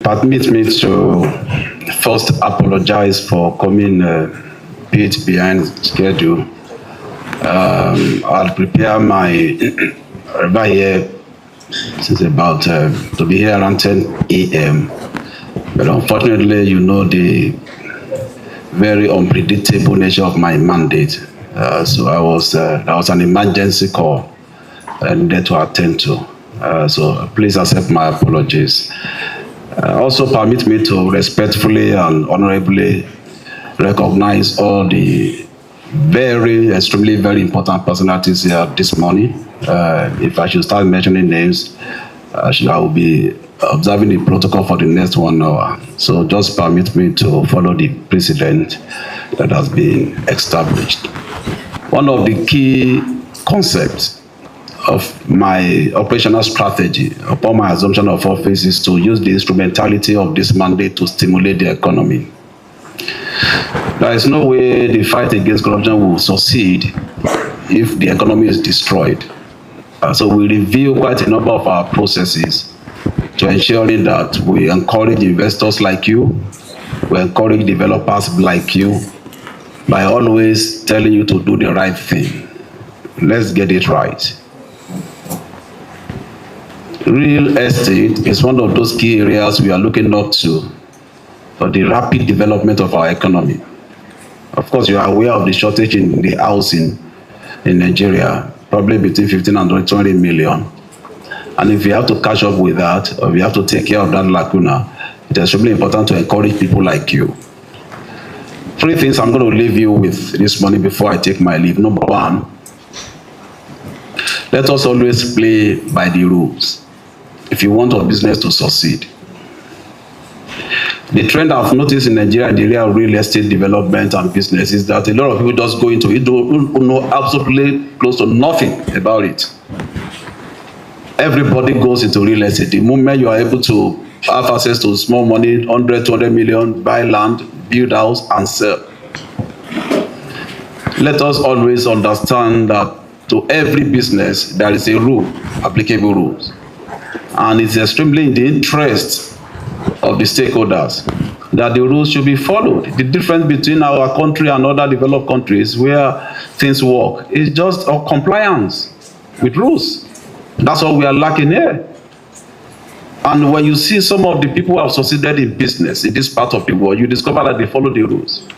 Permit me to first apologize for coming a bit behind schedule. I'll prepare my right here since about to be here around 10 a.m. But unfortunately, you know the very unpredictable nature of my mandate. So that was an emergency call I needed to attend to. So please accept my apologies. Also permit me to respectfully and honorably recognize all the extremely very important personalities here this morning. If I should start mentioning names, I will be observing the protocol for the next 1 hour. So just permit me to follow the precedent that has been established. One of the key concepts of my operational strategy upon my assumption of office is to use the instrumentality of this mandate to stimulate the economy. There is no way the fight against corruption will succeed if the economy is destroyed. So we review quite a number of our processes to ensuring that we encourage investors like you, we encourage developers like you, by always telling you to do the right thing. Let's get it right. Real estate is one of those key areas we are looking up to for the rapid development of our economy. Of course, you are aware of the shortage in the housing in Nigeria, probably between 15 and 20 million. And if we have to catch up with that, or we have to take care of that lacuna, it is really important to encourage people like you. 3 things I'm going to leave you with this morning before I take my leave. Number 1, let us always play by the rules if you want our business to succeed. The trend I've noticed in Nigeria in the area of real estate development and business is that a lot of people just go into it, don't know absolutely close to nothing about it. Everybody goes into real estate. The moment you are able to have access to small money, 100, 200 million, buy land, build house, and sell. Let us always understand that to every business, there is a rule, applicable rules. And it's extremely in the interest of the stakeholders that the rules should be followed. The difference between our country and other developed countries where things work is just our compliance with rules. That's what we are lacking here. And when you see some of the people who have succeeded in business in this part of the world, you discover that they follow the rules.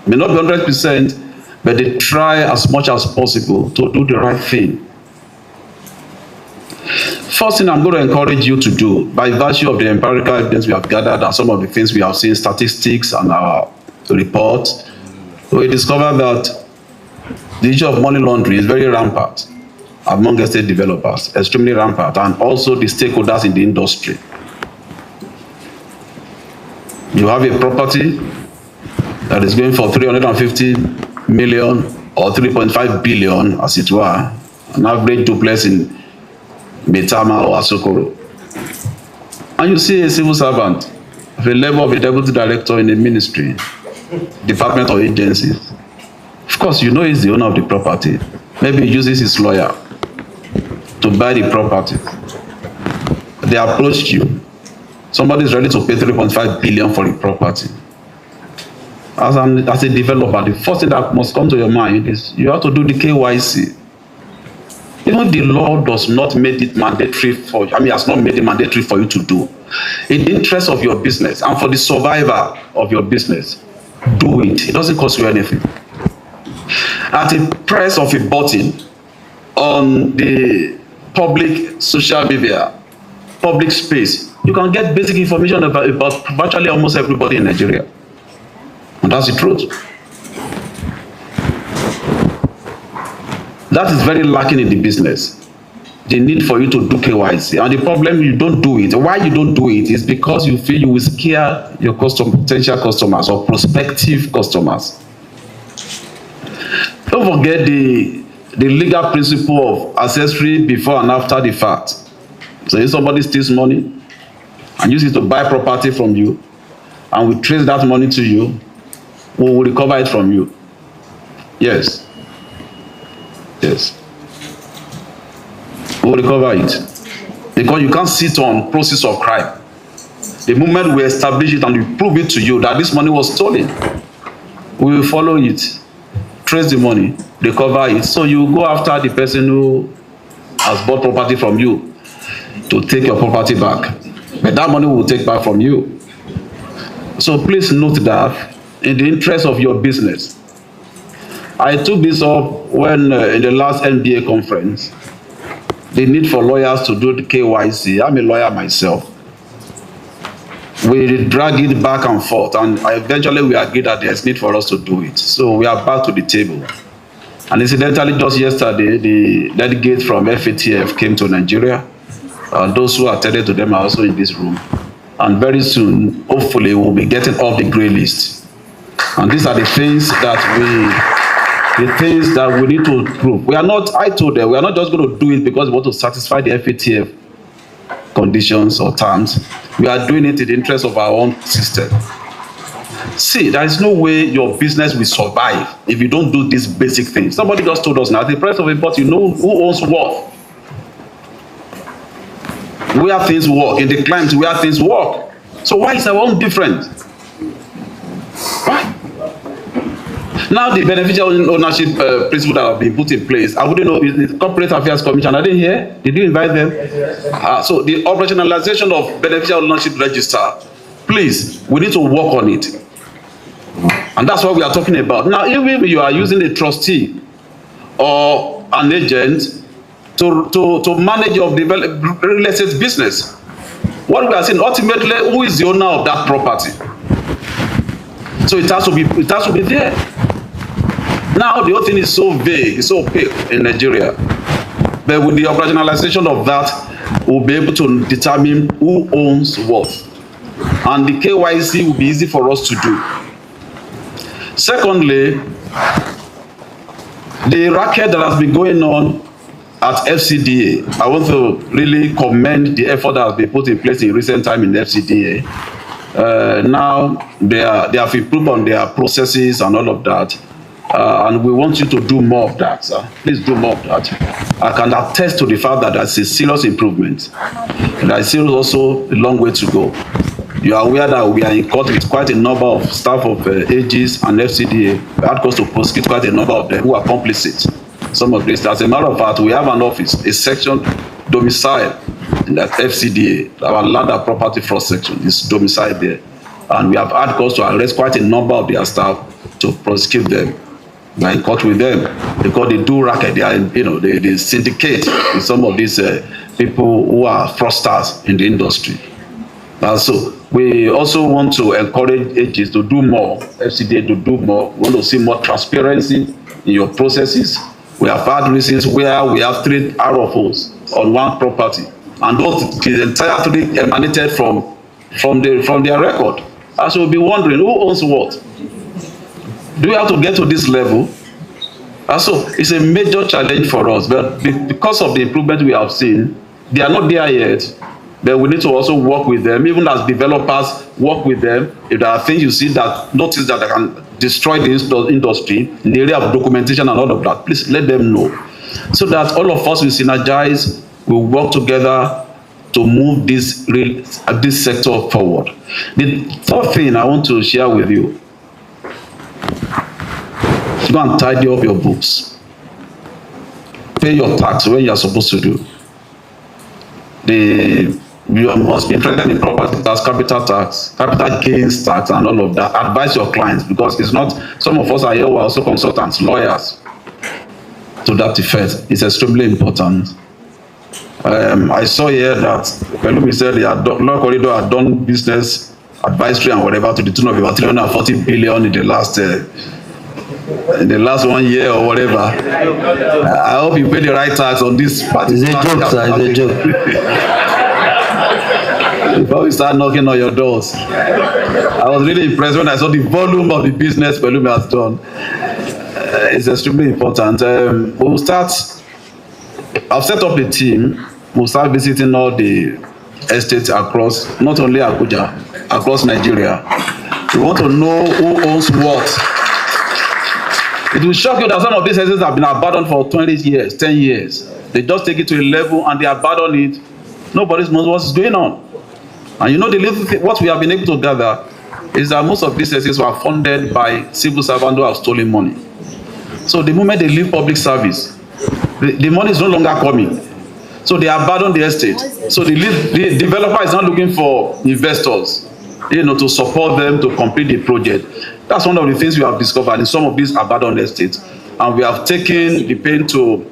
May not be 100%, but they try as much as possible to do the right thing. First thing I'm going to encourage you to do, by virtue of the empirical evidence we have gathered and some of the things we have seen, statistics and our reports, we discover that the issue of money laundering is very rampant among estate developers, extremely rampant, and also the stakeholders in the industry. You have a property that is going for 350 million or 3.5 billion, as it were, an average duplex in Metama or Asokoro. And you see a civil servant of the level of a deputy director in a ministry, department or agencies. Of course, you know he's the owner of the property. Maybe he uses his lawyer to buy the property. They approached you. Somebody is ready to pay 3.5 billion for the property. As a developer, the first thing that must come to your mind is you have to do the KYC. Even the law does not make it mandatory for you. Has not made it mandatory for you to do. In the interest of your business and for the survival of your business, do it. It doesn't cost you anything. At the press of a button on the public social media, public space, you can get basic information about virtually almost everybody in Nigeria. And that's the truth. That is very lacking in the business. The need for you to do KYC. And the problem you don't do it, why you don't do it, is because you feel you will scare your potential customers or prospective customers. Don't forget the legal principle of accessory before and after the fact. So if somebody steals money and uses it to buy property from you, and we trace that money to you, we will recover it from you. Yes. Yes. We will recover it. Because you can't sit on process of crime The moment we establish it and we prove it to you that this money was stolen, we will follow it, trace the money, recover it. So you go after the person who has bought property from you to take your property back. But that money will take back from you. So please note that in the interest of your business. I took this up when in the last NBA conference, the need for lawyers to do the KYC. I'm a lawyer myself. We drag it back and forth, and eventually we agreed that there's need for us to do it. So we are back to the table. And incidentally, just yesterday, the delegate from FATF came to Nigeria. Those who attended to them are also in this room. And very soon, hopefully, we'll be getting off the grey list. And these are the things that we need to prove. We are not, I told them, we are not just going to do it because we want to satisfy the FATF conditions or terms. We are doing it in the interest of our own system. See, there is no way your business will survive if you don't do these basic things. Somebody just told us now, the price of import, you know who owns what. Where things work, in the clients where things work. So why is our own different? Why? Now the beneficial ownership principle that have been put in place, I wouldn't know, is the Corporate Affairs Commission, are they here? Did you invite them? Yes. So the operationalization of beneficial ownership register, please, we need to work on it. And that's what we are talking about. Now, even if you are using a trustee or an agent to manage your real estate business, what we are saying, ultimately, who is the owner of that property? So it has to be there. Now the whole thing is so vague, it's so opaque in Nigeria. But with the operationalization of that, we'll be able to determine who owns what. And the KYC will be easy for us to do. Secondly, the racket that has been going on at FCDA, I want to really commend the effort that has been put in place in recent time in the FCDA. Now they have improved on their processes and all of that. And we want you to do more of that, sir. Please do more of that. I can attest to the fact that there's a serious improvement. There is still also a long way to go. You are aware that we are in court with quite a number of staff of AGs and FCDA. We had cause to prosecute quite a number of them who are complicit. Some of this, as a matter of fact, we have an office, a section domicile in that FCDA, our land and property fraud section is domiciled there. And we have had cause to arrest quite a number of their staff to prosecute them. We are in court with them because they do racket. They are, they syndicate with some of these people who are fraudsters in the industry. So we also want to encourage AGs to do more, FCDA to do more. We want to see more transparency in your processes. We have had reasons where we have 3 RFOs on one property, and those the entire 3 emanated from their record. I should be wondering who owns what. Do we have to get to this level? So it's a major challenge for us, but because of the improvement we have seen, they are not there yet. But we need to also work with them, even as developers work with them. If there are things you see that notice that they can destroy the industry in the area of documentation and all of that, please let them know, so that all of us will synergize, will work together to move this sector forward. The third thing I want to share with you, go and tidy up your books. Pay your tax when you are supposed to do. You must be interested in property tax, capital tax, capital gains tax, and all of that. Advise your clients, because it's not, some of us are here who are also consultants, lawyers. To that effect, it's extremely important. I saw here that Pelumi said Law Corridor had done business advisory and whatever to the tune of about 340 billion in the last 1 year or whatever. I hope you pay the right tax on this part. It's a joke, sir. It's a joke. Before we start knocking on your doors, I was really impressed when I saw the volume of the business Pelumi has done. It's extremely important. We'll start. I've set up the team. We'll start visiting all the estates across, not only Abuja, across Nigeria. We want to know who owns what. It will shock you that some of these estates have been abandoned for 20 years, 10 years. They just take it to a level and they abandon it. Nobody knows what's going on. And you know, the little thing, what we have been able to gather is that most of these estates were funded by civil servants who have stolen money. So the moment they leave public service, the money is no longer coming. So they abandon the estate. So the developer is not looking for investors, you know, to support them to complete the project. That's one of the things we have discovered in some of these abandoned estates. And we have taken the pain to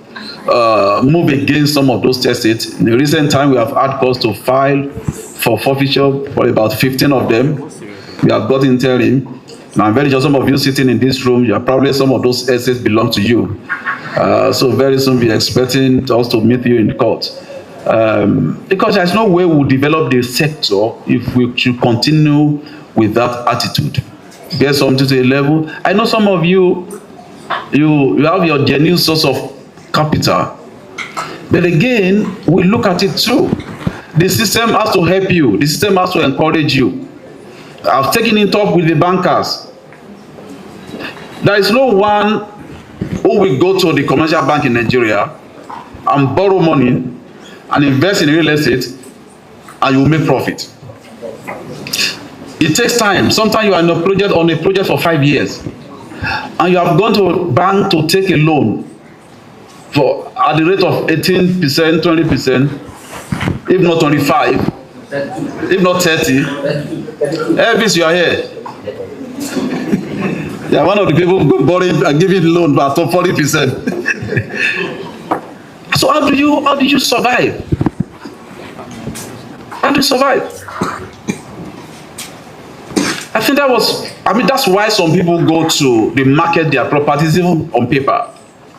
move against some of those estates. In the recent time, we have had cause to file for forfeiture for about 15 of them. We have got interim. Now, I'm very sure some of you sitting in this room, you are probably some of those estates belong to you. So very soon we're expecting us to meet you in court. Because there's no way we'll develop the sector if we should continue with that attitude. Get something to a level. I know some of you, you have your genuine source of capital. But again, we look at it too. The system has to help you. The system has to encourage you. I've taken it up with the bankers. There is no one who will go to the commercial bank in Nigeria and borrow money and invest in real estate and you will make profit. It takes time. Sometimes you are on a project for 5 years and you have gone to a bank to take a loan at the rate of 18%, 20%, if not 25, if not 30. Elvis, you are here. You are one of the people who borrowing and giving loan by 40%. So how do you survive? How do you survive? I think that's why some people go to the market their properties even on paper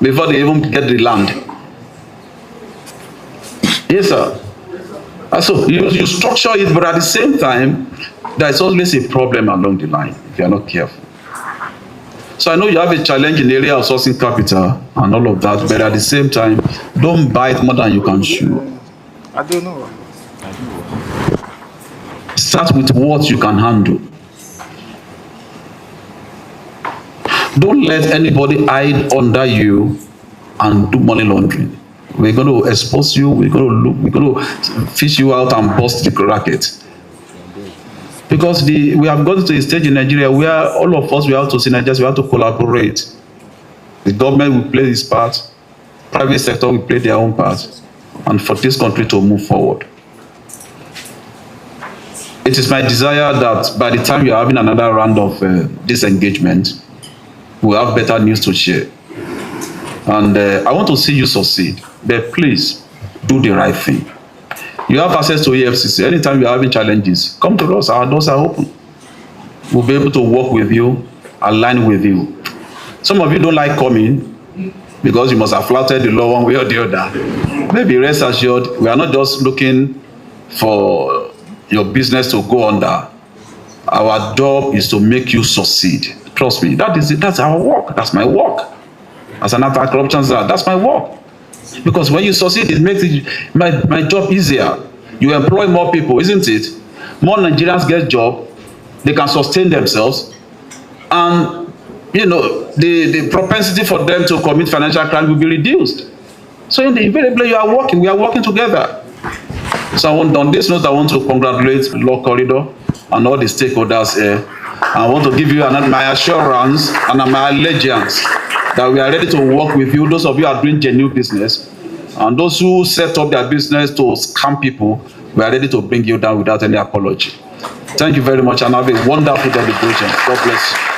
before they even get the land. Yes, sir. So you structure it, but at the same time, there is always a problem along the line if you are not careful. So I know you have a challenge in the area of sourcing capital and all of that, but at the same time, don't bite more than you can chew. I don't know. Start with what you can handle. Don't let anybody hide under you and do money laundering. We're going to expose you, we're going to fish you out and bust the racket. Because we have gotten to a stage in Nigeria where all of us, we have to synergize, we have to collaborate. The government will play its part, private sector will play their own part, and for this country to move forward. It is my desire that by the time you're having another round of this engagement, we'll have better news to share. And I want to see you succeed, but please do the right thing. You have access to EFCC. Anytime you're having challenges, come to us. Our doors are open. We'll be able to work with you, align with you. Some of you don't like coming because you must have flouted the law one way or the other. Maybe rest assured, we are not just looking for your business to go under. Our job is to make you succeed. Trust me, that's our work. That's my work. As an anti-corruption czar, that's my work. Because when you succeed, it makes my job easier. You employ more people, isn't it? More Nigerians get job, they can sustain themselves, and you know the propensity for them to commit financial crime will be reduced. So invariably you are working, we are working together. So on this note, I want to congratulate Law Corridor and all the stakeholders here. I want to give you my assurance and my allegiance that we are ready to work with you. Those of you who are doing genuine business, and those who set up their business to scam people, we are ready to bring you down without any apology. Thank you very much and have a wonderful celebration. God bless you.